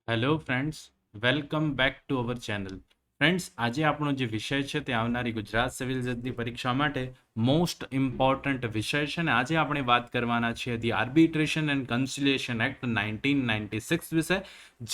Hello friends, welcome back to our channel. Friends, આજે આપણો જે વિષય છે તે આવનારી ગુજરાત સિવિલ જજની પરીક્ષા માટે મોસ્ટ ઇમ્પોર્ટન્ટ વિષય છે ને આજે આપણે વાત કરવાના છીએ the arbitration and conciliation act 1996 વિશે,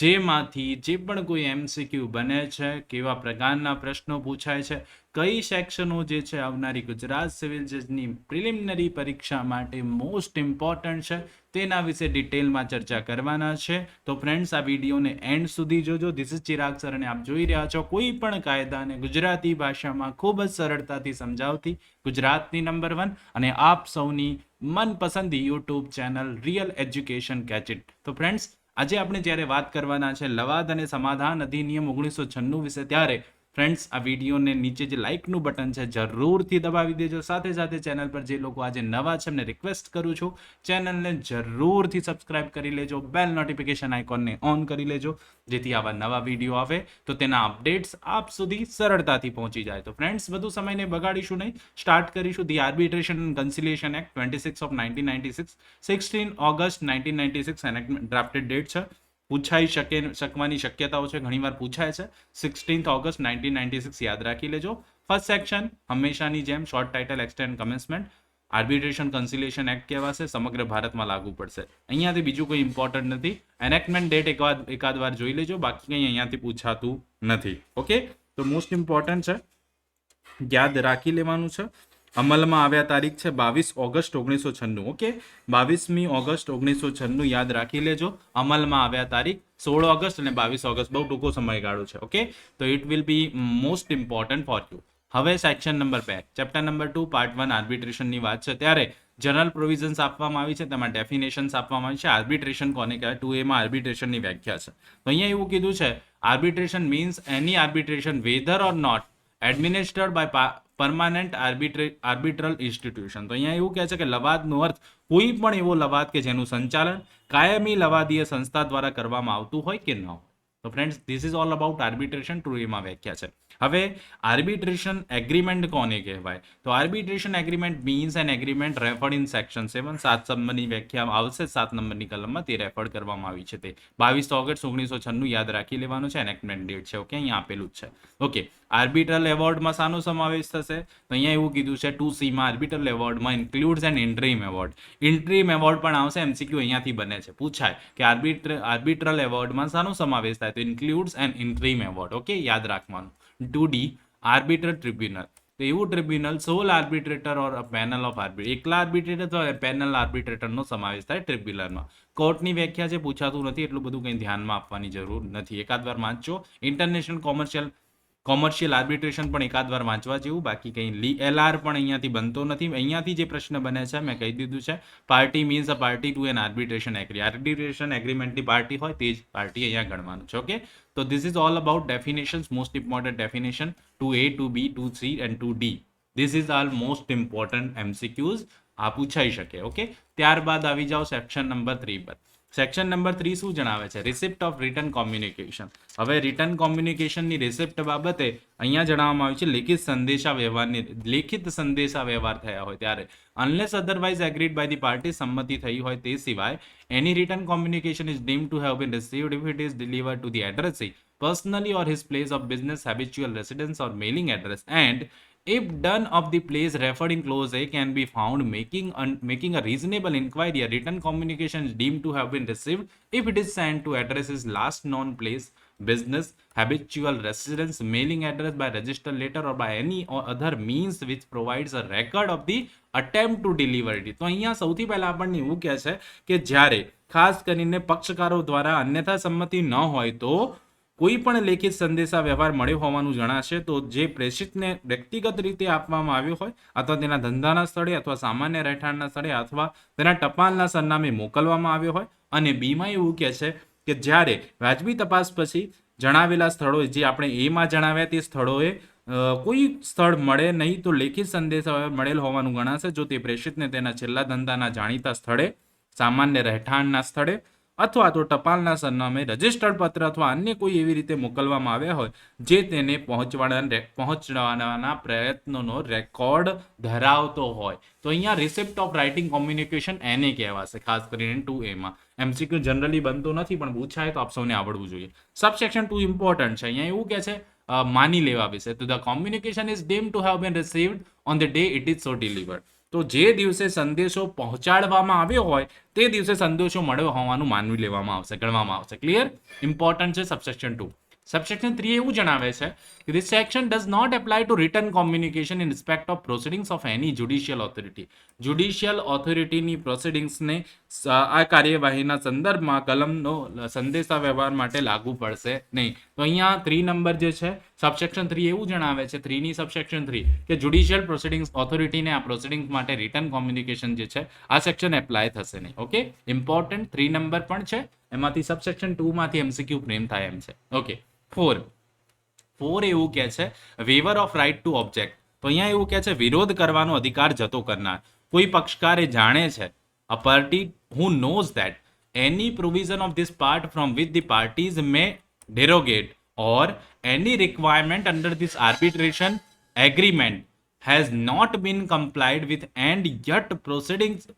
જેમાંથી જે પણ કોઈ એમસીક્યુ બને છે, કેવા પ્રકારના પ્રશ્નો પૂછાય છે, કઈ સેક્શનો જે છે આવનારી ગુજરાત સિવિલ જજની પ્રિલિમિનરી પરીક્ષા માટે મોસ્ટ ઇમ્પોર્ટન્ટ છે તેના વિશે ડિટેલમાં ચર્ચા કરવાના છે. તો ફ્રેન્ડ્સ, આ વિડીયોને એન્ડ સુધી જોજો. ધીસ ઇઝ ચિરાગ સર અને આપ જોઈ રહ્યા છો કોઈ પણ કાયદાને ગુજરાતી ભાષામાં ખૂબ જ સરળતાથી સમજાવતી ગુજરાતની નંબર 1 અને આપ સૌની મનપસંદ યુટ્યુબ ચેનલ રિયલ એજ્યુકેશન કેચિટ. તો ફ્રેન્ડ્સ, આજે આપણે જ્યારે વાત કરવાના છે લવાદ અને સમાધાન અધિનિયમ 1996 વિશે, ત્યારે ફ્રેન્ડ્સ આ વિડીયોને નીચે જે લાઇકનું બટન છે જરૂરથી દબાવી દેજો. સાથે સાથે ચેનલ પર જે લોકો આજે નવા છે એમને રિક્વેસ્ટ કરું છું, ચેનલને જરૂરથી સબસ્ક્રાઇબ કરી લેજો, બેલ નોટિફિકેશન આઇકોનને ઓન કરી લેજો, જેથી આવા નવા વિડીયો આવે તો તેના અપડેટ્સ આપ સુધી સરળતાથી પહોંચી જાય. તો ફ્રેન્ડ્સ, વધુ સમયને બગાડીશું નહીં, સ્ટાર્ટ કરીશું. The arbitration and conciliation act 26 of 1996, 16 August 1996 enactment drafted date છે. પૂછાઈ શકવાની શક્યતાઓ છે, ઘણીવાર પૂછાય છે. 16 ઓગસ્ટ 1996 યાદ રાખી લેજો. ફર્સ્ટ સેક્શન હંમેશાની જેમ short title extent commencement arbitration conciliation act કહેવાશે, સમગ્ર ભારતમાં લાગુ પડશે. અહીંયાથી બીજું કોઈ ઇમ્પોર્ટન્ટ નથી. એનેક્ટમેન્ટ ડેટ એકાદ વાર જોઈ લેજો, બાકી કંઈ અહીંયાથી પૂછાતું નથી. ઓકે, તો મોસ્ટ ઇમ્પોર્ટન્ટ છે, યાદ રાખી લેવાનું છે. અમલમાં આવ્યા તારીખ છે 22 ઓગસ્ટ 1996. ઓકે, 22મી ઓગસ્ટ 1996 યાદ રાખી લેજો. અમલમાં આવ્યા તારીખ 16 ઓગસ્ટ અને 22 ઓગસ્ટ, બહુ ટૂંકો સમયગાળો છે. ઓકે, તો it will be most important for you. હવે section number 2, chapter number 2, part 1 આર્બિટ્રેશનની વાત છે, ત્યારે જનરલ પ્રોવિઝન્સ આપવામાં આવી છે, તેમાં ડેફિનેશન્સ આપવામાં આવી છે. આર્બિટ્રેશન કોને કહેવાય? 2A માં આર્બિટ્રેશનની વ્યાખ્યા છે. તો અહીંયા એવું કીધું છે, arbitration means any arbitration whether or not administered by permanent arbitral institution. તો અહીંયા એવું કહે છે કે લવાદનો અર્થ કોઈ પણ એવો લવાદ કે જેનું સંચાલન કાયમી લવાદીય સંસ્થા દ્વારા કરવામાં આવતું હોય કે ન હોય. તો friends, this is all about arbitration. Two એમાં વ્યાખ્યા છે. હવે આર્બિટ્રેશન એગ્રીમેન્ટ કોને કહેવાય? તો arbitration agreement means an agreement referred in section 7. 7 નંબરની વ્યાખ્યા આવશે, 7 નંબરની કલમમાં તે રેફર્ડ કરવામાં આવી છે. તે 22 ઓગસ્ટ 1996 યાદ રાખી લેવાનું છે, એનેક્ટમેન્ટ ડેટ છે. ઓકે, અહીંયા આપેલું જ છે. ઓકે, આર્બિટ્રલ એવોર્ડમાં શાનો સમાવેશ થશે? તો અહીંયા એવું કીધું છે 2C માં આર્બિટ્રલ એવોર્ડમાં includes an interim award. ઇન્ટરીમ award પણ આવશે, એમસીક્યુ અહીંયાથી બને છે, પૂછાય કે આર્બિટ્રલ એવોર્ડમાં શાનો સમાવેશ થાય? તો includes an interim award. Okay, યાદ રાખવાનું. 2D arbitral tribunal. તો એવું tribunal sole arbitrator or panel of arbitrator, એકલા આર્બિટ્રેટર અથવા પેનલ આર્બિટ્રેટરનો સમાવેશ થાય ટ્રિબ્યુનલમાં. કોર્ટની વ્યાખ્યા છે, પૂછાતું નથી, એટલું બધું કંઈ ધ્યાનમાં આપવાની જરૂર નથી. એકાદ વાર વાંચો. ઇન્ટરનેશનલ કોમર્શિયલ આર્બિટ્રેશન પણ એકાદ વાર વાંચવા જેવું, બાકી કંઈ LR પણ અહીંયાથી બનતો નથી. અહીંયાથી જે પ્રશ્ન બને છે મેં કહી દીધું છે, party means a party to an arbitration agree. આર્બિટ્રેશન એગ્રીમેન્ટની પાર્ટી હોય તે જ પાર્ટી અહીંયા ગણવાનું છે. ઓકે, તો this is all about definitions, most important definition 2A, 2B, 2C and 2D. This is all most important MCQs આ પૂછાઈ શકે. ઓકે, ત્યારબાદ આવી જાઓ સેક્શન નંબર 3 પર. સેક્શન નંબર 3 શું જણાવે છે? Receipt of return communication. હવે રિટર્ન કોમ્યુનિકેશનની રિસિપ્ટ બાબતે અહીંયા જણાવવામાં આવ્યું છે લેખિત સંદેશા વ્યવહાર થયા હોય ત્યારે, unless otherwise agreed by the party, સંમતિ થઈ હોય તે સિવાય, any return communication is deemed to have been received if it is delivered to the addressee personally or his place of business, habitual residence or mailing address, and if done of the place referred in clause A can be found making a reasonable inquiry, a written communication is deemed to have been received if it is sent to addresses last known place, business, habitual residence, mailing address by registered letter or by any other means which provides a record of the attempt to deliver it. તો અહીંયા સૌથી પહેલા આપણને એવું કહે છે કે જ્યારે ખાસ કરીને પક્ષકારો દ્વારા અન્યથા સંમતિ ન હોય તો કોઈ પણ લેખિત સંદેશા વ્યવહાર મળ્યો હોવાનું જણાશે, તો જે પ્રેષિતને વ્યક્તિગત રીતે આપવામાં આવ્યો હોય અથવા તેના ધંધાના સ્થળે અથવા સામાન્ય રહેઠાણના સ્થળે અથવા તેના ટપાલના સરનામે મોકલવામાં આવ્યો હોય. અને બીમાં એવું કહે છે કે જ્યારે વાજબી તપાસ પછી જણાવેલા સ્થળોએ, જે આપણે એમાં જણાવ્યા તે સ્થળોએ કોઈ સ્થળ મળે નહીં તો લેખિત સંદેશા મળેલ હોવાનું ગણાશે જો તે પ્રેષિતને તેના છેલ્લા ધંધાના જાણીતા સ્થળે, સામાન્ય રહેઠાણના સ્થળે અથવા તો ટપાલના સરનામે રજિસ્ટર્ડ પત્ર અથવા અન્ય કોઈ એવી રીતે મોકલવામાં આવ્યા હોય જે તેને પહોંચવાના પ્રયત્નોનો રેકોર્ડ ધરાવતો હોય. તો અહીંયા રિસિપ્ટ ઓફ રાઇટિંગ કોમ્યુનિકેશન એને કહેવાશે, ખાસ કરીને 2A માં. MCQ જનરલી બનતો નથી, પણ પૂછાય તો આપ સૌને આવડવું જોઈએ. સબસેક્શન 2 ઇમ્પોર્ટન્ટ છે. અહીંયા એવું કે છે માની લેવા વિશે. તો the communication is deemed to have been received on the day it is so delivered. તો જે દિવસે સંદેશો પહોંચાડવામાં આવ્યો હોય તે દિવસે સંદેશો મળ્યો હોવાનું માનવી લેવામાં આવશે, ગણવામાં આવશે. ક્લિયર? ઇમ્પોર્ટન્ટ છે સબસેક્શન 2. સબસેક્શન 3 એવું જણાવે છે કે this section does not apply to written communication in respect of proceedings of any judicial authority. Judicial ઓથોરિટીની પ્રોસિડિંગ્સને આ કાર્યવાહીના સંદર્ભમાં કલમનો સંદેશા વ્યવહાર માટે લાગુ પડશે નહીં. તો અહીંયા 3 નંબર જે છે સબસેક્શન 3 એવું જણાવે છે, 3 ની સબસેક્શન 3, કે જ્યુડિશિયલ પ્રોસિડિંગ્સ ઓથોરિટીને આ પ્રોસિડિંગ્સ માટે રિટર્ન કોમ્યુનિકેશન જે છે આ સેક્શન એપ્લાય થશે નહીં. ઓકે, ઇમ્પોર્ટન્ટ 3 નંબર પણ છે, એમાંથી સબસેક્શન 2 માંથી MCQ ફ્રેમ થાય એમ છે. ઓકે, 4 એવું કહે છે waiver of right to object. તો અહીંયા એવું કહે છે વિરોધ કરવાનો અધિકાર જતો કરનાર. કોઈ પક્ષકારે જાણે છે, a party who knows that any provision of this part from which the parties may derogate or any requirement under this arbitration agreement has not been complied with and yet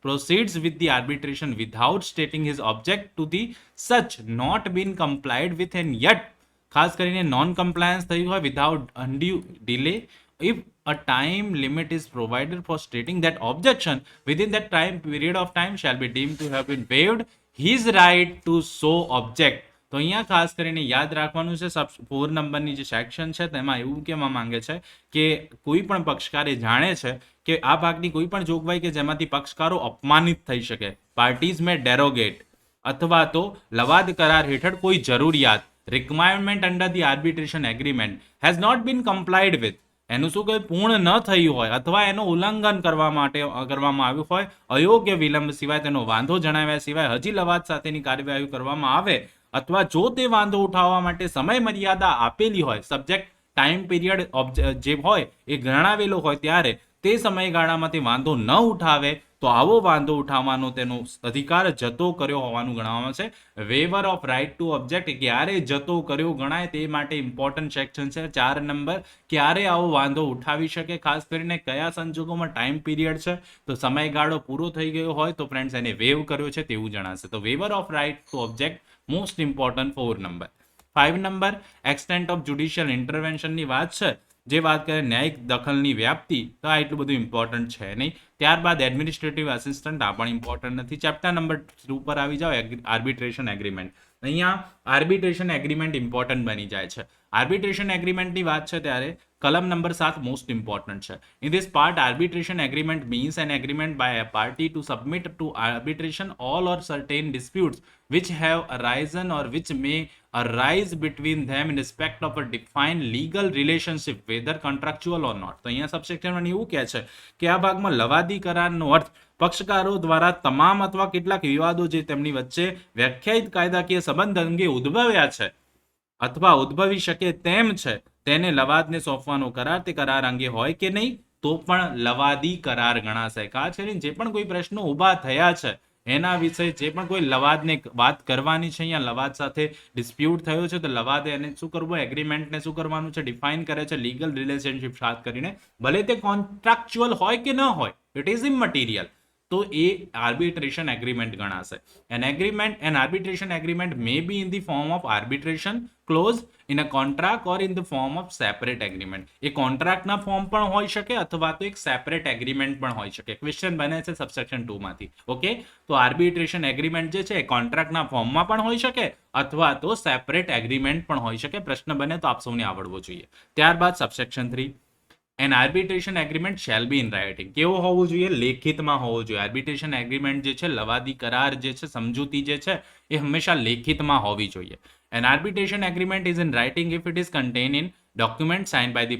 proceeds with the arbitration without stating his object to the such not been complied with and yet ખાસ કરીને non compliance થયું હોય without undue delay, if a time limit is provided for stating that objection within that time period of time shall be deemed to have been waived his right to so object. તો અહીંયા ખાસ કરીને યાદ રાખવાનું છે 4 નંબરની જે section છે તેમાં એવું કહેવા માંગે છે કે કોઈ પણ પક્ષકારે જાણે છે કે આ ભાગની કોઈ પણ જોગવાઈ કે જેમાંથી પક્ષકારો અપમાનિત થઈ શકે, પાર્ટીઝ મે ડેરોગેટ અથવા તો લવાદ કરાર હેઠળ કોઈ જરૂરિયાત requirement under the arbitration agreement has not been complied with, એનું શું કંઈ પૂર્ણ ન થયું હોય અથવા એનું ઉલ્લંઘન કરવામાં આવ્યું હોય, અયોગ્ય વિલંબ સિવાય તેનો વાંધો જણાવ્યા સિવાય હજી લવાદ સાથેની કાર્યવાહી કરવામાં આવે અથવા જો તે વાંધો ઉઠાવવા માટે સમય મર્યાદા આપેલી હોય, સબ્જેક્ટ ટાઈમ પીરિયડ જે હોય એ ગણાવેલો હોય ત્યારે તે સમયગાળામાંથી વાંધો ન ઉઠાવે તો આવો વાંધો ઉઠાવવાનો તેનો અધિકાર જતો કર્યો હોવાનું ગણવામાં છે. Waiver of right to object ક્યારે જતો કર્યો ગણાય તે માટે ઇમ્પોર્ટન્ટ સેક્શન છે 4 નંબર. ક્યારે આવો વાંધો ઉઠાવી શકે, ખાસ કરીને કયા સંજોગોમાં ટાઈમ પીરિયડ છે, તો સમયગાળો પૂરો થઈ ગયો હોય તો ફ્રેન્ડ્સ એને વેવ કર્યો છે તેવું જણાશે. તો waiver of right to object most important 4 number. 5 number extent of judicial ઇન્ટરવેન્શનની વાત છે, જે વાત કરે ન્યાયિક દખલની વ્યાપ્તિ, તો આ એટલું બધું ઇમ્પોર્ટન્ટ છે નહીં. ત્યારબાદ એડમિનિસ્ટ્રેટિવ આસિસ્ટન્ટ, આ પણ ઇમ્પોર્ટન્ટ નથી. ચેપ્ટર નંબર 2 પર આવી જાઓ, આર્બિટ્રેશન એગ્રીમેન્ટ. અહીંયા આર્બિટ્રેશન એગ્રીમેન્ટ ઇમ્પોર્ટન્ટ બની જાય છે. આર્બિટ્રેશન એગ્રીમેન્ટની વાત છે ત્યારે કલમ નંબર 7 મોસ્ટ ઇમ્પોર્ટન્ટ છે. In this part arbitration agreement means an agreement by a party to submit two arbitration all or certain disputes which have arisen or which may arise between them in respect of a defined legal relationship whether contractual or not. તો અહીંયા સબસેક્શનમાં એવું કહે છે કે આ ભાગમાં લવાદી કરારનો અર્થ પક્ષકારો દ્વારા તમામ અથવા કેટલાક વિવાદો જે તેમની વચ્ચે વ્યાખ્યાયિત કાયદાકીય સંબંધ અંગે ઉદ્ભવ્યા છે અથવા ઉદ્ભવી શકે તેમ છે તેને લવાદને સોંપવાનો કરાર તે કરાર અંગે હોય કે નહીં તો પણ લવાદી કરાર ગણાશે. ખાસ કરીને જે પણ કોઈ પ્રશ્નો ઊભા થયા છે એના વિશે જે પણ કોઈ લવાદને વાત કરવાની છે, અહીંયા લવાદ સાથે ડિસ્પ્યુટ થયો છે તો લવાદ એને શું કરવું, એગ્રીમેન્ટને શું કરવાનું છે, ડિફાઇન કરે છે લીગલ રિલેશનશિપ ખાસ કરીને, ભલે તે કોન્ટ્રાક્ચ્યુઅલ હોય કે ન હોય, ઇટ ઇઝ ઇમટીરિયલ, તો એ આર્બિટ્રેશન એગ્રીમેન્ટ ગણાશે. An arbitration agreement may be in the form of arbitration clause in a contract or in the form of separate agreement. એ કોન્ટ્રાક્ટના ફોર્મ પણ હોઈ શકે અથવા તો એક સેપરેટ એગ્રીમેન્ટ પણ હોઈ શકે. ક્વેશ્ચન બને છે સબસેક્શન 2 માંથી. ઓકે, તો આર્બિટ્રેશન એગ્રીમેન્ટ જે છે એ કોન્ટ્રાક્ટના ફોર્મમાં પણ હોઈ શકે અથવા તો સેપરેટ એગ્રીમેન્ટ પણ હોઈ શકે. પ્રશ્ન બને તો આપ સૌને આવડવો જોઈએ. ત્યારબાદ subsection 3, N arbitration agreement shall be in writing. કેવો હોવું જોઈએ? લેખિતમાં હોવો જોઈએ. આર્બિટ્રેશન એગ્રીમેન્ટ જે છે, લવાદી કરાર જે છે, સમજૂતી જે છે એ હંમેશા લેખિતમાં હોવી જોઈએ. N arbitration agreement is in writing if it is content in document signed by the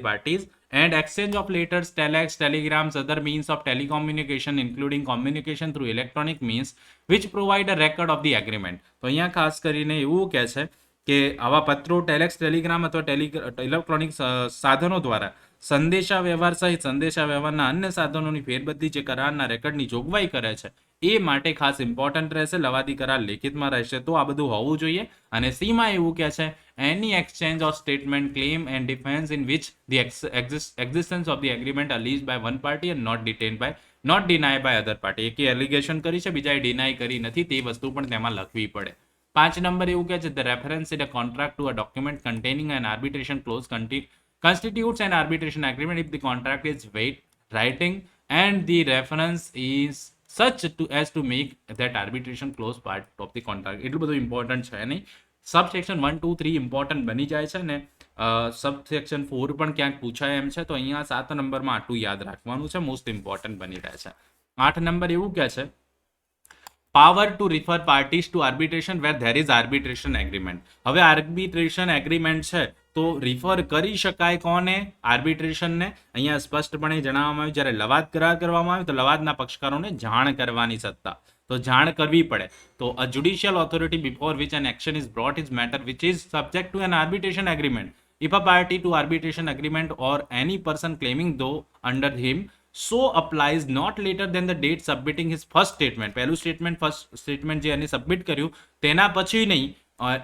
parties and exchange of letters, telex, telegrams, other means of telecommunication including communication through electronic means which provide a record of the agreement. તો અહીંયા ખાસ કરીને એવું કહે છે કે આવા પત્રો, ટેલેક્સ, ટેલિગ્રામ અથવા ઇલેક્ટ્રોનિક સાધનો દ્વારા સંદેશા વ્યવહાર સહિત સંદેશા વ્યવહારના અન્ય સાધનોની ફેરબદલી જે કરારના રેકર્ડની જોગવાઈ કરે છે એ માટે ખાસ ઇમ્પોર્ટન્ટ રહેશે. લવાદી કરાર લેખિતમાં રહેશે તો આ બધું હોવું જોઈએ. અને સીમાં એવું કહે છે any exchange of statement claim and defence in which the existence of the agreement alleged by one party and not denied by other party. એકે એલિગેશન કરી છે, બીજાએ ડિનાય કરી નથી, તે વસ્તુ પણ તેમાં લખવી પડે. 5 નંબર એવું કહે છે the reference in a contract to a document containing N arbitration close constitutes an arbitration agreement if the contract is writing and the reference is such as to make that arbitration clause part of the contract. એટલું બધું important છે નહીં. Subsection 1, 2, 3 important બની જાય છે ને subsection 4 પણ ક્યાંક પૂછાય એમ છે, તો અહીંયા 7 નંબરમાં આટલું યાદ રાખવાનું છે, મોસ્ટ ઇમ્પોર્ટન્ટ બની રહે છે. 8 નંબર એવું કહે છે power to refer parties two arbitration wear there is arbitration agreement. હવે આર્બિટ્રેશન એગ્રીમેન્ટ છે તો રિફર કરી શકાય કોને? આર્બિટ્રેશનને. અહીંયા સ્પષ્ટપણે જણાવવામાં આવ્યું જ્યારે લવાદ કરાર કરવામાં આવે તો લવાદના પક્ષકારોને જાણ કરવાની સત્તા, તો જાણ કરવી પડે. તો a judicial authority before which an action is brought is matter which is subject to an arbitration agreement. If a party to arbitration agreement or any person claiming though under him so applies not later than the date submitting his first statement. પહેલું first statement જે એને submit કર્યું તેના પછી નહીં,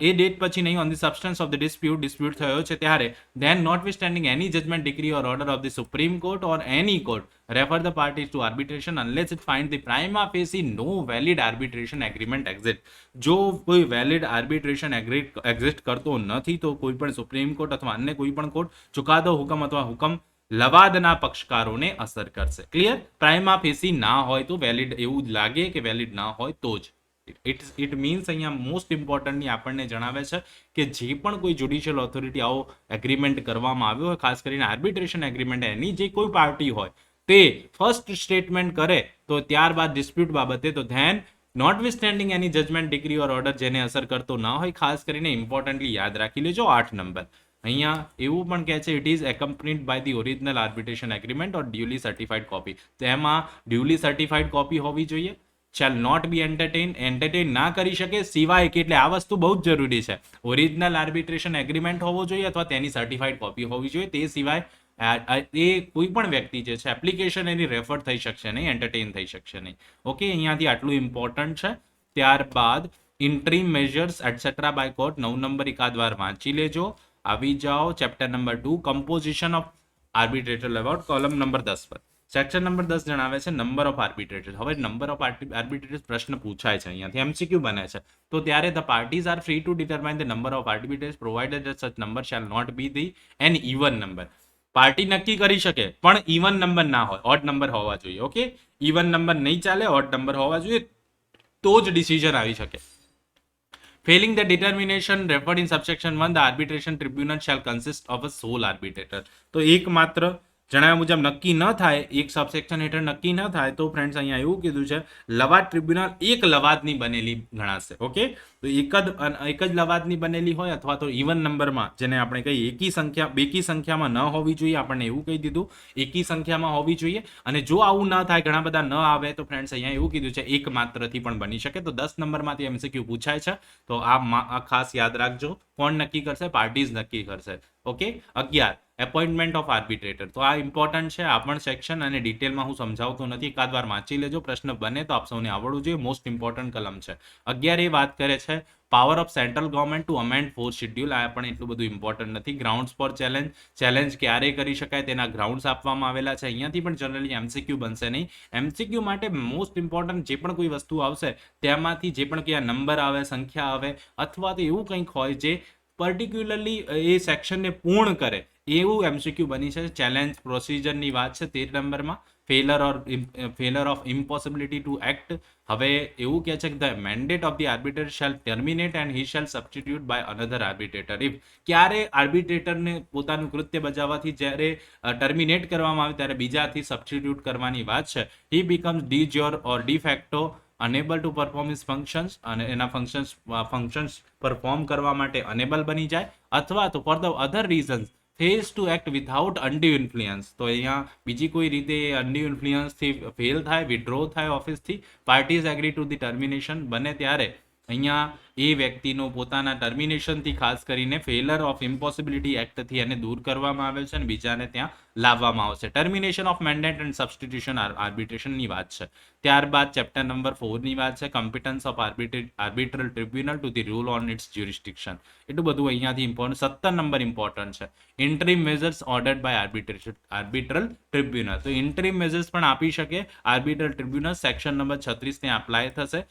એ date પછી નહીં, on the substance of the dispute થયો છે ત્યારે, then notwithstanding any judgment, decree or order of the Supreme Court or any court, refer the parties to arbitration unless it finds the prima facie no valid arbitration agreement exist. જો કોઈ valid arbitration exist કરતો નથી તો કોઈ પણ supreme court અથવા અન્ય કોઈ પણ કોર્ટ ચુકાદો, હુકમ અથવા હુકમ લવાદના પક્ષકારોને અસર કરશે. ક્લિયર? પ્રાઇમા ફેસી ના હોય તો વેલિડ, એવું લાગે કે વેલિડ ના હોય તો જ. ઇટ મીન્સ અહીંયા મોસ્ટ ઇમ્પોર્ટન્ટની આપણને જણાવે છે કે જે પણ કોઈ જ્યુડિશિયલ ઓથોરિટી આવો એગ્રીમેન્ટ કરવામાં આવ્યો હોય, ખાસ કરીને આર્બિટ્રેશન એગ્રીમેન્ટ, એની જે કોઈ પાર્ટી હોય તે ફર્સ્ટ સ્ટેટમેન્ટ કરે તો ત્યારબાદ ડિસ્પ્યુટ બાબતે, તો ધેન નોટવિથસ્ટેન્ડિંગ એની જજમેન્ટ, ડિગ્રી ઓર ઓર્ડર જેને અસર કરતો ના હોય, ખાસ કરીને ઇમ્પોર્ટન્ટલી યાદ રાખી લેજો. 8 નંબર અહીંયા એવું પણ કહે છે it is accompanied by the original arbitration agreement or duly certified copy. તેમાં ડ્યુલી સર્ટિફાઈડ કોપી હોવી જોઈએ. શેલ નોટ બી એન્ટરટેન ના કરી શકે સિવાય કે, એટલે આ વસ્તુ બહુ જ જરૂરી છે. ઓરિજિનલ આર્બિટ્રેશન એગ્રીમેન્ટ હોવો જોઈએ અથવા તેની સર્ટિફાઈડ કોપી હોવી જોઈએ. તે સિવાય એ કોઈ પણ વ્યક્તિ જે છે એપ્લિકેશન એની રેફર થઈ શકશે નહીં, એન્ટરટેન થઈ શકશે નહીં. ઓકે, અહીંયાથી આટલું ઇમ્પોર્ટન્ટ છે. ત્યારબાદ interim measures etcetera by court 9 number એકાદ વાર વાંચી લેજો. આવી જાઓ chapter number 2 composition of arbitrator layout, column number 10 પર. સેક્શન નંબર 10 જણાવે છે નંબર ઓફ આર્બિટ્રેટર્સ. હવે નંબર ઓફ આર્બિટ્રેટર્સ પ્રશ્ન પૂછાય છે અહીંયાથી, એમસીક્યુ બને છે. તો ત્યારે the parties are free to determine the number of arbitrators provided that such number shall not be the an even number. Party નક્કી કરી શકે પણ ઇવન નંબર ના હોય, ઓડ નંબર હોવા જોઈએ. ઓકે, ઇવન નંબર નહીં ચાલે, ઓડ નંબર હોવા જોઈએ તો જ ડિસિઝન આવી શકે. Failing the determination referred in subsection 1, the arbitration tribunal shall consist of a sole arbitrator. તો એકમાત્ર જણાવ્યા મુજબ નક્કી ન થાય, એક સબસેક્શન હેઠળ નક્કી ન થાય તો ફ્રેન્ડ્સ અહીંયા એવું કીધું છે લવાદ ટ્રિબ્યુનલ એક લવાદની બનેલી ગણાશે. ઓકે, તો એક જ લવાદની બનેલી હોય અથવા તો ઇવન નંબરમાં, જેને આપણે કહીએ બેકી સંખ્યામાં ન હોવી જોઈએ, આપણને એવું કહી દીધું એકી સંખ્યામાં હોવી જોઈએ. અને જો આવું ન થાય, ઘણા બધા ન આવે, તો ફ્રેન્ડ્સ અહીંયા એવું કીધું છે એક માત્રથી પણ બની શકે. તો 10 નંબરમાંથી એમસીક્યુ પૂછાય છે, તો આ ખાસ યાદ રાખજો. કોણ નક્કી કરશે? પાર્ટીઝ નક્કી કરશે. Okay, 11 appointment of arbitrator. તો આ ઇમ્પોર્ટન્ટ છે, આ પણ સેક્શન અને ડિટેલમાં હું સમજાવતો નથી, એકાદ વાર વાંચી લેજો, પ્રશ્ન બને તો આપ સૌને આવડવું જોઈએ. મોસ્ટ ઇમ્પોર્ટન્ટ કલમ છે. 11 એ વાત કરે છે power of central government to amend fourth schedule. આ પણ એટલું બધું ઇમ્પોર્ટન્ટ નથી. ગ્રાઉન્ડ્સ ફોર ચેલેન્જ ક્યારે કરી શકાય તેના ગ્રાઉન્ડ્સ આપવામાં આવેલા છે. અહીંયાથી પણ જનરલી એમસીક્યુ બનશે નહીં. એમસીક્યુ માટે મોસ્ટ ઇમ્પોર્ટન્ટ જે પણ કોઈ વસ્તુ આવશે તેમાંથી જે પણ કયા નંબર આવે, સંખ્યા આવે, અથવા તો એવું કંઈક હોય જે પર્ટિક્યુલરલી એ સેક્શનને પૂર્ણ કરે એવું એમસીક્યુ બની છે. ચેલેન્જ પ્રોસિજરની વાત છે 13 નંબરમાં. Failure of impossibility to act. હવે એવું કહે છે કે the mandate of the arbitrator shall terminate and he shall substitute by another arbitrator. If ક્યારે આર્બિટ્રેટરને પોતાનું કૃત્ય બજાવવાથી જ્યારે ટર્મિનેટ કરવામાં આવે ત્યારે બીજાથી સબસ્ટિટ્યુટ કરવાની વાત છે. He becomes de jure or de facto unable to perform his functions, અને એના ફંક્શન્સ પરફોર્મ કરવા માટે અનેબલ બની જાય, અથવા તો for the other reasons fails to act without undue influence. તો અહીંયા બીજી કોઈ રીતે અનડ્યુ ઇન્ફ્લુઅન્સથી ફેલ થાય, વિડ્રો થાય ઓફિસથી, parties agree to the termination બને ત્યારે અહીંયા એ વ્યક્તિનો પોતાના ટર્મિનેશનથી ખાસ કરીને ફેલર ઓફ ઇમ્પોસિબિલિટી એક્ટથી એને દૂર કરવામાં આવે છે અને બીજાને ત્યાં લાવવામાં આવશે. Termination of mandate and substitution આર્બિટ્રેશનની વાત છે. ત્યારબાદ ચેપ્ટર નંબર 4ની વાત છે competence of arbitral tribunal to the rule on its jurisdiction. એટલું બધું અહીંયાથી ઇમ્પોર્ટન્ટ 17 નંબર ઇમ્પોર્ટન્ટ છે. Interim measures ordered by arbitral tribunal. તો ઇન્ટરીમ મેઝર્સ પણ આપી શકે આર્બિટ્રલ ટ્રિબ્યુનલ. સેક્શન નંબર 36 ત્યાં અપ્લાય થશે.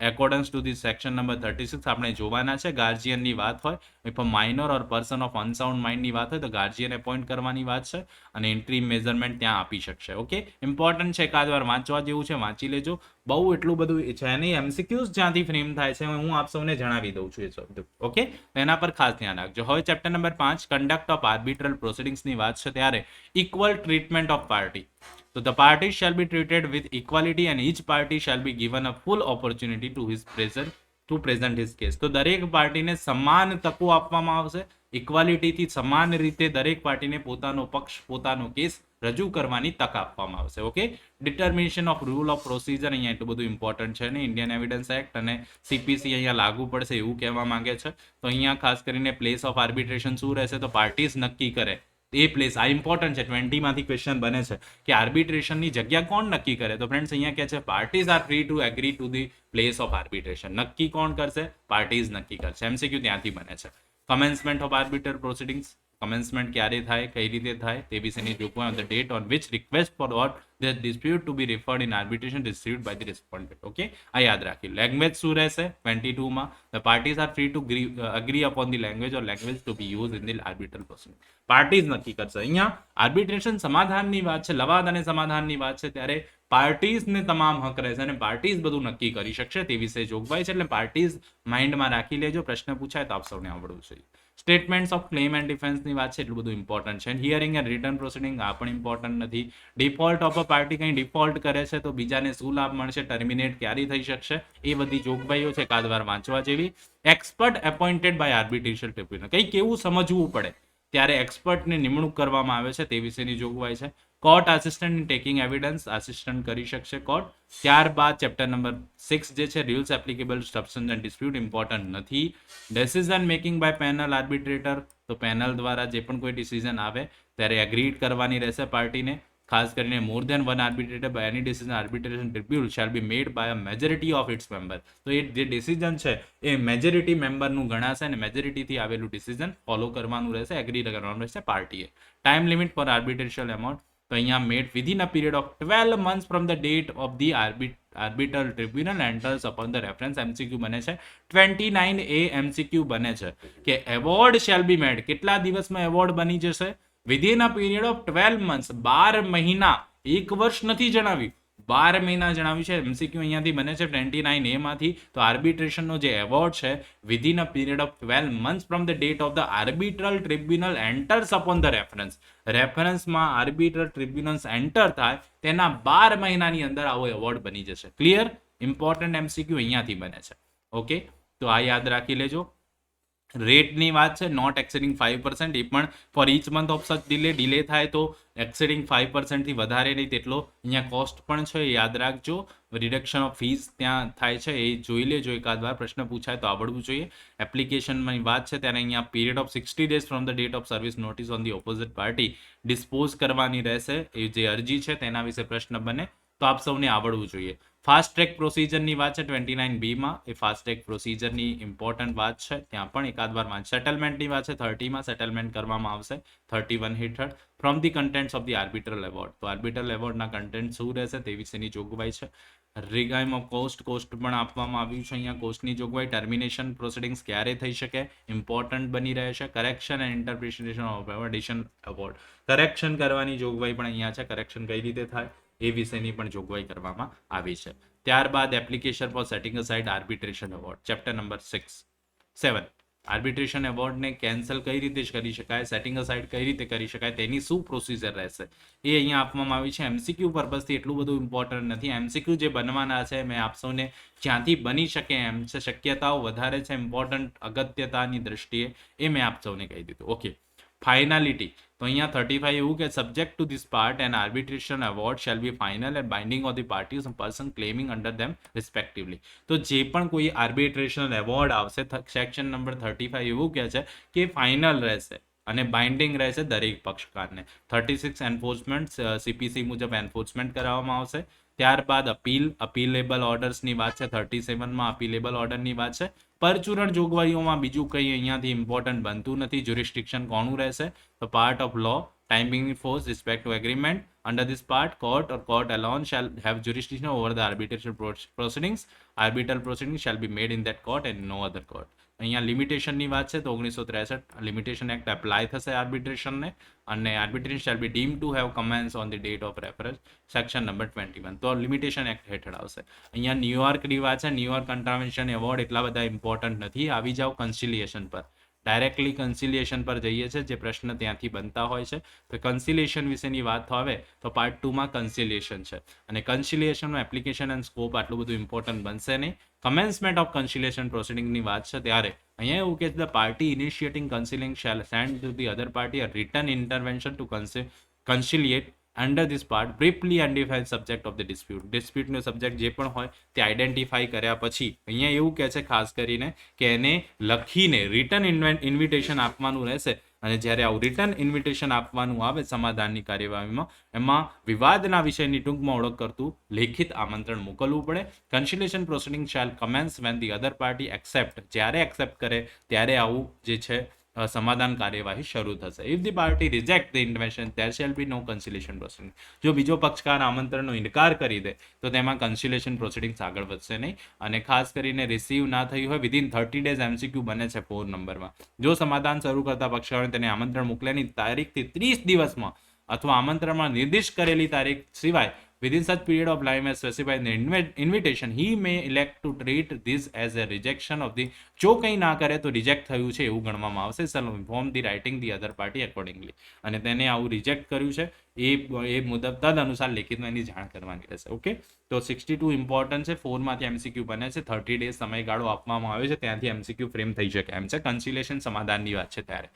Accordance to the section number 36 આપણે જોવાના છે. ગાર્જિયનની વાત હોય, if a minor or person of unsound માઇન્ડની વાત હોય તો ગાર્જિયન એપોઇન્ટ કરવાની વાત છે અને ઇન્ટ્રીમ મેઝરમેન્ટ ત્યાં આપી શકશે. ઓકે, ઇમ્પોર્ટન્ટ છે, એકાદ વાર વાંચવા જેવું છે, વાંચી લેજો. બહુ એટલું બધું છે નહીં. એમસીક્યુઝ જ્યાંથી ફ્રેમ થાય છે હું આપ સૌને જણાવી દઉં છું એ શબ્દ. ઓકે, એના પર ખાસ ધ્યાન રાખજો. હવે ચેપ્ટર નંબર 5 કન્ડક્ટ ઓફ આર્બિટ્રલ પ્રોસિડિંગ્સની વાત છે ત્યારે equal treatment of party. So the parties shall be treated with equality and each party shall be given a full opportunity to present his case. તો દરેક પાર્ટીને સમાન તકો આપવામાં આવશે. ઇક્વાલિટીથી સમાન રીતે દરેક પાર્ટીને પોતાનો પક્ષ, પોતાનો કેસ રજૂ કરવાની તક આપવામાં આવશે. Okay, determination of rule of procedure અહીંયા એટલું બધું ઇમ્પોર્ટન્ટ છે ને. ઇન્ડિયન એવિડન્સ એક્ટ અને સીપીસી અહીંયા લાગુ પડશે એવું કહેવા માંગે છે. તો અહીંયા ખાસ કરીને પ્લેસ ઓફ આર્બિટ્રેશન શું રહેશે તો પાર્ટીઝ નક્કી કરે એ પ્લેસ. આ ઇમ્પોર્ટન્ટ છે, 20માંથી ક્વેશ્ચન બને છે કે આર્બિટ્રેશનની જગ્યા કોણ નક્કી કરે. તો ફ્રેન્ડ્સ અહીંયા કહે છે parties are free two agri to the place of arbitration. નક્કી કોણ કરશે? પાર્ટીઝ નક્કી કરશે. એમસીક્યુ ત્યાંથી બને છે. કમેન્સમેન્ટ ઓફ આર્બિટ્રલ પ્રોસિડિંગ્સ. કમેન્સમેન્ટ ક્યારે થાય, કઈ રીતે થાય તે વિશેની જોગવાઈ. On the date on which request for what the dispute to be referred in arbitration received by the respondent. Okay, આ યાદ રાખી. લેંગ્વેજ શું રહેશે 22માં? The parties are free to agree upon the language or language to be use in the arbitral proceeding. Parties નક્કી કરશે. અહીંયા arbitration સમાધાનની વાત છે, લવાદ અને સમાધાનની વાત છે ત્યારે પાર્ટીઝને તમામ હક રહેશે અને પાર્ટીઝ બધું નક્કી કરી શકશે તે વિશે જોગવાઈ છે. એટલે પાર્ટીઝ માઇન્ડમાં રાખી લેજો. પ્રશ્ન પૂછાય તો આપ સૌને આવડવું જોઈએ. સ્ટેટમેન્ટ્સ ઓફ ક્લેમ એન્ડ ડિફેન્સની વાત છે, એટલું બધું ઇમ્પોર્ટન્ટ છે. હિયરિંગ એન્ડ રિટર્ન પ્રોસિડિંગ આ પણ ઇમ્પોર્ટન્ટ નથી. ડિફોલ્ટ ઓફ અ પાર્ટી કંઈ ડિફોલ્ટ કરે છે તો બીજાને શું લાભ મળશે, ટર્મિનેટ ક્યારે થઈ શકશે, એ બધી જોગવાઈઓ છે, એકાદ વાર વાંચવા જેવી. Expert appointed by arbitration tribunal. કંઈ કેવું સમજવું પડે ત્યારે એક્સપર્ટની નિમણૂક કરવામાં આવે છે તે વિશેની જોગવાઈ છે. Court assistant taking evidence, assistant કરી શકશે કોર્ટ. ત્યારબાદ ચેપ્ટર નંબર 6 જે છે rules applicable substance and dispute important નથી. Decision making by panel arbitrator. તો પેનલ દ્વારા જે પણ કોઈ ડિસિઝન આવે ત્યારે એગ્રીડ કરવાની રહેશે પાર્ટીને. ખાસ કરીને more than one arbitrator by any decision arbitration tribunal shall be made by a majority of its member. તો એ જે ડિસિઝન છે એ મેજોરિટી મેમ્બરનું ગણાશે અને મેજોરિટીથી આવેલું ડિસિઝન ફોલો કરવાનું રહેશે, એગ્રી કરવાનું રહેશે પાર્ટીએ. Time limit for arbitration amount. તો અહીંયા made within a period of 12 months from the date of the arbitral tribunal enters upon the reference. MCQ બને છે 29A. એમસીક્યુ બને છે કે એવોર્ડ શેલ બી મેડ. કેટલા દિવસમાં એવોર્ડ બની જશે? Within a period of 12 months. 12 મહિના, એક વર્ષ નથી જણાવ્યું, 12 મહિના જણાવ્યું છે. એમસીક્યુ અહીંયાથી બને છે 29A માંથી. તો આર્બિટ્રેશનનો જે એવોર્ડ છે within a period of 12 months from the date of the arbitral tribunal enters upon the reference. રેફરન્સમાં આર્બિટ્રલ ટ્રિબ્યુનલ્સ એન્ટર થાય તેના 12 મહિનાની અંદર આવો એવોર્ડ બની જશે. ક્લિયર? ઇમ્પોર્ટન્ટ એમસીક્યુ અહીંયાથી બને છે. ઓકે, તો આ યાદ રાખી લેજો. રેટની વાત છે, નોટ એક્સેડિંગ 5%. એ પણ ફોર ઇચ મંથ ઓફ સચ ડિલે થાય તો એક્સેડિંગ 5%થી વધારે નહીં તેટલો અહીંયા કોસ્ટ પણ છે, યાદ રાખજો. રિડક્શન ઓફ ફીસ ત્યાં થાય છે, એ જોઈ લેજો. એકાદ વાર પ્રશ્ન પૂછાય તો આવડવું જોઈએ. એપ્લિકેશનની વાત છે ત્યારે અહીંયા period of 60 days from the date of service notice on the opposite party dispose કરવાની રહેશે. એ જે અરજી છે તેના વિશે પ્રશ્ન બને તો આપ સૌને આવડવું જોઈએ. ફાસ્ટ ટ્રેક પ્રોસિજરની વાત છે 29B માં. એ ફાસ્ટ ટ્રેક પ્રોસિજરની ઇમ્પોર્ટન્ટ વાત છે, ત્યાં પણ એકાદ વાર વાંચ. સેટલમેન્ટની વાત છે 30માં સેટલમેન્ટ કરવામાં આવશે 31 હેઠળ. From the contents of the arbitral award. તો આર્બિટ્રલ એવોર્ડના કન્ટેન્ટ શું રહેશે તે વિશેની જોગવાઈ છે. રિગાઇમ ઓફ કોસ્ટ પણ આપવામાં આવ્યું છે અહીંયા. કોસ્ટની જોગવાઈ. ટર્મિનેશન પ્રોસિડિંગ્સ ક્યારે થઈ શકે ઇમ્પોર્ટન્ટ બની રહે છે. Correction and interpretation of addition award. Correction કરવાની જોગવાઈ પણ અહીંયા છે. કરેક્શન કઈ રીતે થાય એ વિશેની પણ જોગવાઈ કરવામાં આવી છે. ત્યારબાદ application for setting aside arbitration award. Chapter number 7 arbitration એવોર્ડને કેન્સલ કઈ રીતે કરી શકાય, સેટિંગ અસાઇડ કઈ રીતે કરી શકાય, તેની શું પ્રોસિજર રહેશે એ અહીંયા આપવામાં આવી છે. એમસીક્યુ પર્પઝથી એટલું બધું ઇમ્પોર્ટન્ટ નથી. એમસીક્યુ જે બનવાના છે મેં આપ સૌને જ્યાંથી બની શકે એમ છે, શક્યતાઓ વધારે છે ઇમ્પોર્ટન્ટ અગત્યતાની દ્રષ્ટિએ, એ મેં આપ સૌને કહી દીધું. ઓકે, ફાઇનાલિટી, તો અહીંયા 35 એવું કે subject to this part and arbitration award shall be final and binding of the parties person claiming under them respectively. તો જે પણ કોઈ આર્બિટ્રેશન એવોર્ડ આવશે, સેક્શન નંબર 35 એવું કહે છે કે ફાઇનલ રહેશે અને બાઇન્ડિંગ રહેશે દરેક પક્ષકારને. 36 એન્ફોર્સમેન્ટ સીપીસી મુજબ એન્ફોર્સમેન્ટ કરાવવામાં આવશે. ત્યારબાદ અપીલેબલ ઓર્ડર્સની વાત છે. 37માં અપીલેબલ ઓર્ડરની વાત છે. પરચુરણ જોગવાઈઓમાં બીજું કંઈ અહીંયાથી ઇમ્પોર્ટન્ટ બનતું નથી. જ્યુરિસ્ડિક્શન કોનું રહેશે? તો part of law, timing force respect to agreement. Under this part, court or court alone shall have jurisdiction over the arbitration proceedings. Arbitral proceedings shall be made in that court and no other court. અહીંયા લિમિટેશનની વાત છે તો 1963 limitation act apply થશે આર્બિટ્રેશનને, અને arbitration shall be deem to have commence on the date of reference, section number 21. તો limitation act હેઠળ આવશે. અહીંયા ન્યુયોર્કની વાત છે. ન્યુયોર્ક કન્ટ્રાવેન્શન એવોર્ડ એટલા બધા ઇમ્પોર્ટન્ટ નથી. આવી જાઓ કન્સિલિએશન પર, ડાયરેક્ટલી કન્સિલિએશન પર જઈએ છીએ, જે પ્રશ્ન ત્યાંથી બનતા હોય છે. તો કન્સિલિએશન વિશેની વાત આવે તો પાર્ટ 2માં કન્સિલિએશન છે, અને કન્સિલિએશનનું એપ્લિકેશન એન્ડ સ્કોપ આટલું બધું ઇમ્પોર્ટન્ટ બનશે નહીં. કમેન્સમેન્ટ ઓફ કન્સિલિએશન પ્રોસિડિંગની વાત છે ત્યારે અહીંયા એવું કે the party initiating conciliation shall send to the other party a written intervention to conciliate under this part briefly identified subject of the dispute. ડિસ્પ્યુટનો સબ્જેક્ટ જે પણ હોય તે આઈડેન્ટિફાઈ કર્યા પછી અહીંયા એવું કહે છે ખાસ કરીને કે એને લખીને રિટર્ન ઇન્વિટેશન આપવાનું રહેશે, અને જ્યારે આવું રિટર્ન ઇન્વિટેશન આપવાનું આવે સમાધાનની કાર્યવાહીમાં, એમાં વિવાદના વિષયની ટૂંકમાં ઓળખ કરતું લેખિત આમંત્રણ મોકલવું પડે. Conciliation proceeding shall commence when the other party accept, જ્યારે એક્સેપ્ટ કરે ત્યારે આવું જે છે સમાધાન કાર્યવાહી શરૂ થશે. If the party reject the invention there shall be no conciliation proceeding. જો બીજો પક્ષકાર આમંત્રણનો ઇનકાર કરી દે તો તેમાં કન્સિલિએશન પ્રોસિડિંગ્સ આગળ વધશે નહીં. અને ખાસ કરીને રિસીવ ના થયું હોય વિધિન 30 ડેઝ એમસીક્યુ બને છે 4 નંબરમાં. જો સમાધાન શરૂ કરતા પક્ષકારોને તેને આમંત્રણ મોકલ્યાની તારીખથી 30 દિવસમાં અથવા આમંત્રણમાં નિર્દિષ્ટ કરેલી તારીખ સિવાય within such period of time as specified in the invitation, he may elect to treat this as a rejection of the, જો કંઈ ના કરે તો રિજેક્ટ થયું છે એવું ગણવામાં આવશે. shall inform the writing the other party accordingly. અને તેને આવું રિજેક્ટ કર્યું છે એ મુજબ તદ અનુસાર લેખિતમાં એની જાણ કરવાની રહેશે. ઓકે, તો 62 ઇમ્પોર્ટન્ટ છે. 4માંથી એમસીક્યુ બને છે. 30 ડેઝ સમયગાળો આપવામાં આવ્યો છે, ત્યાંથી એમસીક્યુ ફ્રેમ થઈ શકે એમ છે. કન્સિલેશન સમાધાનની વાત છે ત્યારે.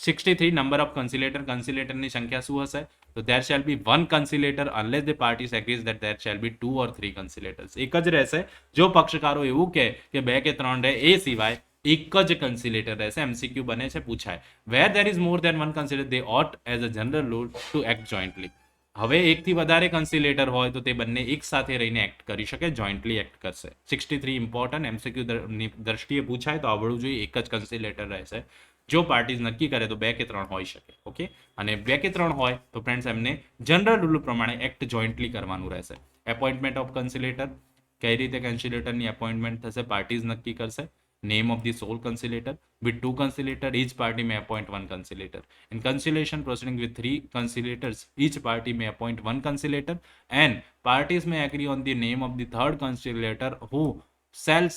63 નંબર ઓફ કન્સિલેટર. કન્સિલેટરની સંખ્યા શું હશે? તો there shall be one conciliator unless the parties agrees that there shall be 2 or 3 conciliators. એક જ રહેશે. જો પક્ષકારો એવું કહે કે 2 કે 3 રહે, એ સિવાય એક જ કન્સિલેટર રહેશે. એમસીક્યુ બને છે, પૂછાય. where there is more than one conciliator they ought as a general rule to act jointly. હવે એકથી વધારે કન્સિલેટર હોય તો તે બંને એક સાથે રહીને એક્ટ કરી શકે, જોઈન્ટલી એક્ટ કરશે. 63 ઇમ્પોર્ટન્ટ, એમસીક્યુ દ્રષ્ટિએ પૂછાય તો આવડવું જોઈએ. એક જ કન્સિલેટર રહેશે. જો પાર્ટીઝ નક્કી કરે તો 2 કે 3 હોઈ શકે. ઓકે, અને 2 કે 3 હોય તો ફ્રેન્ડ્સ એમને જનરલ રૂલ પ્રમાણે એક્ટ જોઈન્ટલી કરવાનું રહેશે. એપોઇન્ટમેન્ટ ઓફ કન્સિલેટર, કઈ રીતે કન્સિલેટરની એપોઇન્ટમેન્ટ થશે પાર્ટીઝ નક્કી કરશે. Name of the sole conciliator. with 2 conciliator each party may appoint 1 conciliator. In conciliation proceeding with 3 conciliators each party may appoint 1 conciliator, and parties may agree on the name of the third conciliator who shall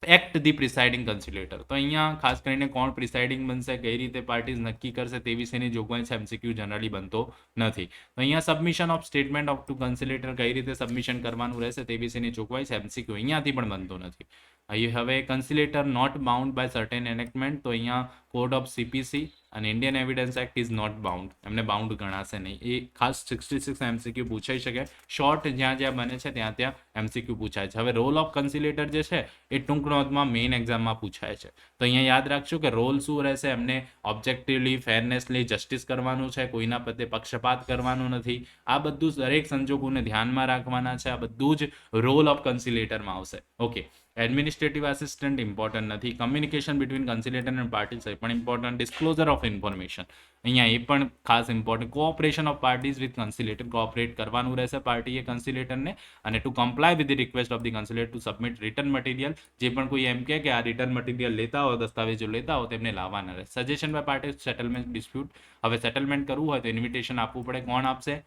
act the presiding conciliator. તો અહીંયા ખાસ કરીને કોણ presiding બનશે, કઈ રીતે parties નક્કી કરશે તે વિશેની જોગવાઈ છે. એમસીક્યુ જનરલી બનતો નથી. તો અહીંયા submission of statement of to conciliator, કઈ રીતે સબમિશન કરવાનું રહેશે તે વિશેની જોગવાઈ છે. એમસીક્યુ અહીંયાથી પણ બનતો નથી. અહીં હવે કન્સિલેટર નોટ બાઉન્ડ બાય સર્ટેન એનેક્ટમેન્ટ. તો અહીંયા કોડ ઓફ સીપીસી અને Indian evidence act is not bound, એમને બાઉન્ડ ગણાશે નહીં. એ ખાસ 66 એમસીક્યુ પૂછાઈ શકે. શોર્ટ જ્યાં જ્યાં બને છે ત્યાં ત્યાં એમસીક્યુ પૂછાય છે. હવે રોલ ઓફ કન્સિલેટર જે છે એ ટૂંક નોંધમાં મેઇન એક્ઝામમાં પૂછાય છે. તો અહીંયા યાદ રાખજો કે રોલ શું રહેશે. એમને ઓબ્જેક્ટિવલી, ફેરનેસલી જસ્ટિસ કરવાનું છે, કોઈના પ્રત્યે પક્ષપાત કરવાનું નથી. આ બધું દરેક સંજોગોને ધ્યાનમાં રાખવાના છે. આ બધું જ રોલ ઓફ કન્સિલેટરમાં આવશે. ઓકે, એડમિનિસ્ટ્રેટિવ આસિસ્ટન્ટ ઇમ્પોર્ટન્ટ નથી. Communication between conciliator and parties એ પણ ઇમ્પોર્ટન્ટ. ડિસ્ક્લોઝર ઓફ ઇન્ફોર્મેશન અહીંયા એ પણ ખાસ important. Cooperation of parties with conciliator, cooperate કરવાનું રહેશે પાર્ટીએ કન્સિલેટરને. અને to comply with the request of the conciliator to submit written material. જે પણ કોઈ એમ કે આ રિટર્ન મટીરિયલ લેતા હો, દસ્તાવેજો લેતા હો, તેમને લાવવાના રહે. Suggestion by parties settlement dispute. હવે સેટલમેન્ટ કરવું હોય તો ઇન્વિટેશન આપવું પડે. કોણ આપશે?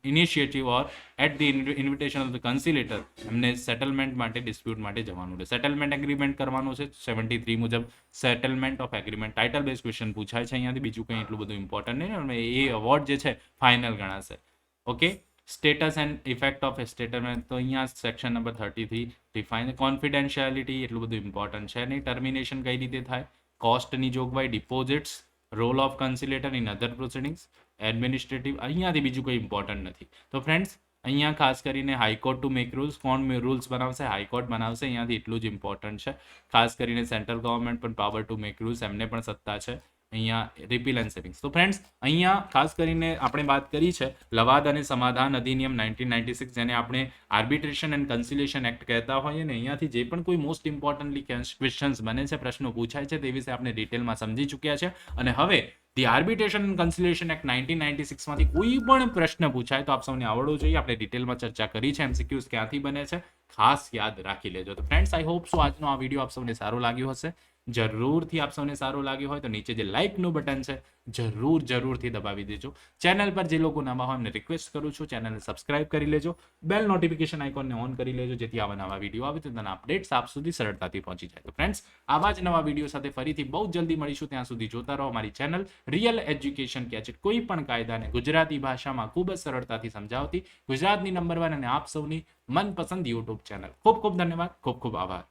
Initiative or at the invitation of the conciliator એમને સેટલમેન્ટ માટે, ડિસ્પ્યુટ માટે જવાનું છે. સેટલમેન્ટ એગ્રીમેન્ટ કરવાનું છે 73 મુજબ. Settlement of agreement title base question પૂછાય છે અહીંયાથી. બીજું કંઈ એટલું બધું ઇમ્પોર્ટન્ટ નહીં. અને એ અવોર્ડ જે છે ફાઇનલ ગણાશે. Okay, status and effect of statement. તો અહીંયા સેક્શન નંબર 33 ડિફાઇન. કોન્ફિડેન્શિયાલિટી એટલું બધું ઇમ્પોર્ટન્ટ છે નહીં. ટર્મિનેશન કઈ રીતે થાય, કોસ્ટની જોગવાઈ, deposits, role of conciliator in other proceedings, administrative, અહીંયાથી બીજું કોઈ ઇમ્પોર્ટન્ટ નથી. તો ફ્રેન્ડ્સ અહીંયા ખાસ કરીને હાઈકોર્ટ ટુ મેક રૂલ્સ, કોણ રૂલ્સ બનાવશે? હાઈકોર્ટ બનાવશે. અહીંયાથી એટલું જ ઇમ્પોર્ટન્ટ છે. ખાસ કરીને સેન્ટ્રલ ગવર્મેન્ટ પણ પાવર ટુ મેક રૂલ્સ, એમને પણ સત્તા છે. અહીંયા રિપીલ એન્ડ સેવિંગ્સ. તો ફ્રેન્ડ્સ અહીંયા ખાસ કરીને આપણે વાત કરી છે લવાદ અને સમાધાન અધિનિયમ 1996, જેને આપણે આર્બિટ્રેશન એન્ડ કન્સિલિએશન એક્ટ કહેતા હોઈએ ને. અહીંયાથી જે પણ કોઈ મોસ્ટ ઇમ્પોર્ટન્ટલી ક્વેશ્ચન્સ બને છે, પ્રશ્નો પૂછાય છે, તે વિશે આપણે ડિટેલમાં સમજી ચૂક્યા છે. અને હવે the arbitration and conciliation act 1996 માંથી કોઈ પણ પ્રશ્ન પૂછાય તો આપ સૌને આવડવું જોઈએ. આપણે ડિટેલમાં ચર્ચા કરી છે. એમસીક્યુઝ ક્યાંથી બને છે ખાસ યાદ રાખી લેજો. તો ફ્રેન્ડ્સ આઈ હોપ સો આજનો આ વિડીયો આપ સૌને સારો લાગ્યો હશે. જરૂરથી આપ સૌને સારું લાગ્યું હોય તો નીચે જે લાઇકનું બટન છે જરૂરથી દબાવી દેજો. ચેનલ પર જે લોકો નવા હોય એમને રિક્વેસ્ટ કરું છું ચેનલને સબસ્ક્રાઇબ કરી લેજો. બેલ નોટિફિકેશન આઇકોનને ઓન કરી લેજો, જેથી આવા નવા વિડીયો આવે તો તેના અપડેટ્સ આપ સુધી સરળતાથી પહોંચી જાય. તો ફ્રેન્ડ્સ આવા જ નવા વિડીયો સાથે ફરીથી બહુ જલ્દી મળીશું. ત્યાં સુધી જોતા રહો અમારી ચેનલ રિયલ એજ્યુકેશન ગેજેટ. કોઈ પણ કાયદાને ગુજરાતી ભાષામાં ખૂબ જ સરળતાથી સમજાવતી ગુજરાતની નંબર 1 અને આપ સૌની મનપસંદ યુટ્યુબ ચેનલ. ખૂબ ખૂબ ધન્યવાદ, ખૂબ ખૂબ આભાર.